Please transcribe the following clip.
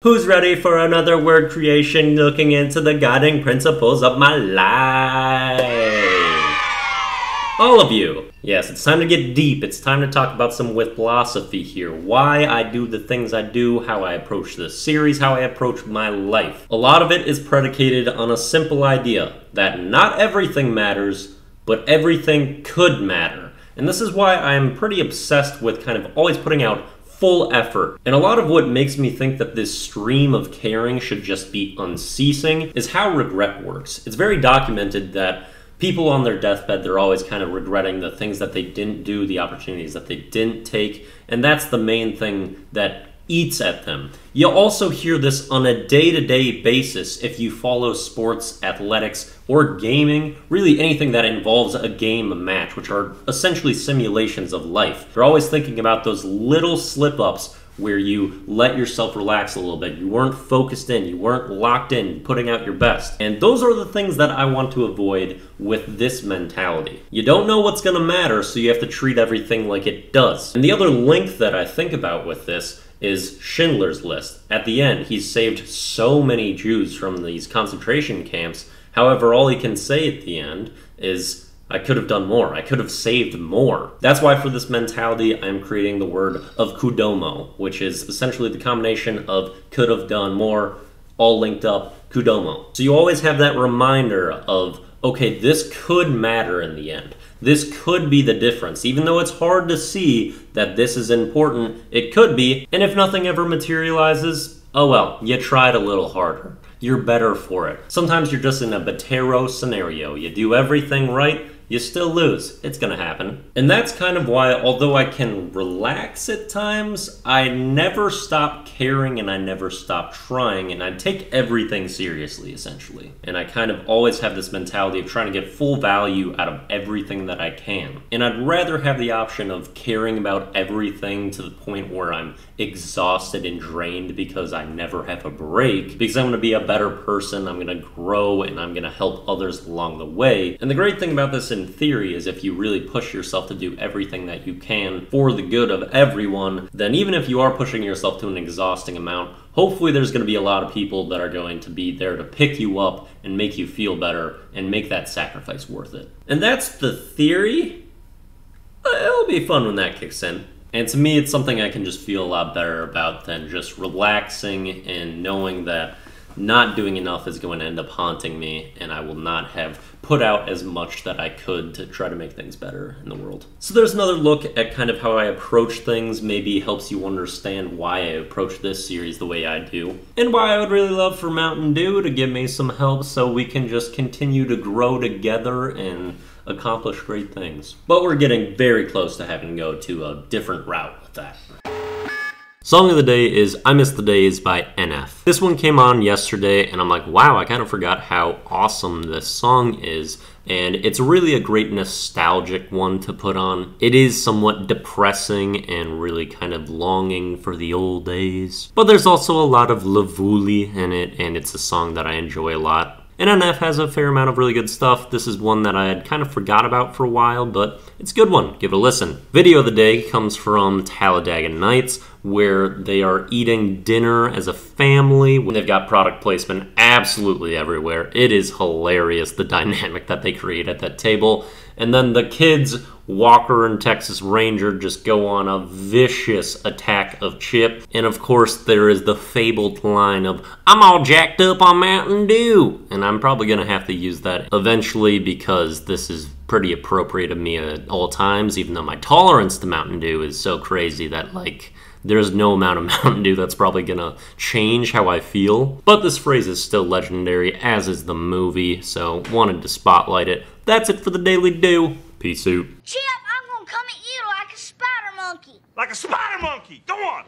Who's ready for another word creation looking into the guiding principles of my life? All of you. Yes, it's time to get deep. It's time to talk about some philosophy here. Why I do the things I do, how I approach this series, how I approach my life. A lot of it is predicated on a simple idea that not everything matters, but everything could matter. And this is why I'm pretty obsessed with kind of always putting out full effort. And a lot of what makes me think that this stream of caring should just be unceasing is how regret works. It's very documented that people on their deathbed, they're always kind of regretting the things that they didn't do, the opportunities that they didn't take, and that's the main thing that eats at them. You also hear this on a day-to-day basis if you follow sports, athletics, or gaming, really anything that involves a game match, which are essentially simulations of life. They're always thinking about those little slip-ups where you let yourself relax a little bit. You weren't focused in, you weren't locked in, putting out your best. And those are the things that I want to avoid with this mentality. You don't know what's gonna matter, so you have to treat everything like it does. And the other link that I think about with this is Schindler's List. At the end, he's saved so many Jews from these concentration camps. However, all he can say at the end is, I could have done more. I could have saved more. That's why for this mentality, I'm creating the word of Cudomo, which is essentially the combination of could have done more, all linked up, Cudomo. So you always have that reminder of, okay, this could matter in the end. This could be the difference. Even though it's hard to see that this is important, it could be. And if nothing ever materializes, oh well, you tried a little harder. You're better for it. Sometimes you're just in a Batero scenario. You do everything right, you still lose. It's gonna happen. And that's kind of why, although I can relax at times, I never stop caring and I never stop trying, and I take everything seriously, essentially. And I kind of always have this mentality of trying to get full value out of everything that I can. And I'd rather have the option of caring about everything to the point where I'm exhausted and drained because I never have a break, because I'm gonna be a better person, I'm gonna grow, and I'm gonna help others along the way. And the great thing about this in theory is if you really push yourself to do everything that you can for the good of everyone, then even if you are pushing yourself to an exhausting amount, hopefully there's going to be a lot of people that are going to be there to pick you up and make you feel better and make that sacrifice worth it. And that's the theory. It'll be fun when that kicks in. And to me, it's something I can just feel a lot better about than just relaxing and knowing that not doing enough is going to end up haunting me, and I will not have put out as much that I could to try to make things better in the world. So there's another look at kind of how I approach things, maybe helps you understand why I approach this series the way I do, and why I would really love for Mountain Dew to give me some help so we can just continue to grow together and accomplish great things. But we're getting very close to having to go to a different route with that. Song of the day is I Miss the Days by NF. This one came on yesterday and I'm like, wow, I kind of forgot how awesome this song is. And it's really a great nostalgic one to put on. It is somewhat depressing and really kind of longing for the old days. But there's also a lot of Lavuli in it, and it's a song that I enjoy a lot. And NF has a fair amount of really good stuff. This is one that I had kind of forgot about for a while, but it's a good one. Give it a listen. Video of the day comes from Talladega Nights, where they are eating dinner as a family. They've got product placement absolutely everywhere. It is hilarious, the dynamic that they create at that table. And then the kids, Walker and Texas Ranger, just go on a vicious attack of Chip. And of course, there is the fabled line of, I'm all jacked up on Mountain Dew. And I'm probably gonna have to use that eventually because this is pretty appropriate of me at all times, even though my tolerance to Mountain Dew is so crazy that, like, there's no amount of Mountain Dew that's probably gonna change how I feel. But this phrase is still legendary, as is the movie, so wanted to spotlight it. That's it for the Daily Dew. Peace out. Chip, I'm gonna come at you like a spider monkey. Like a spider monkey! Go on!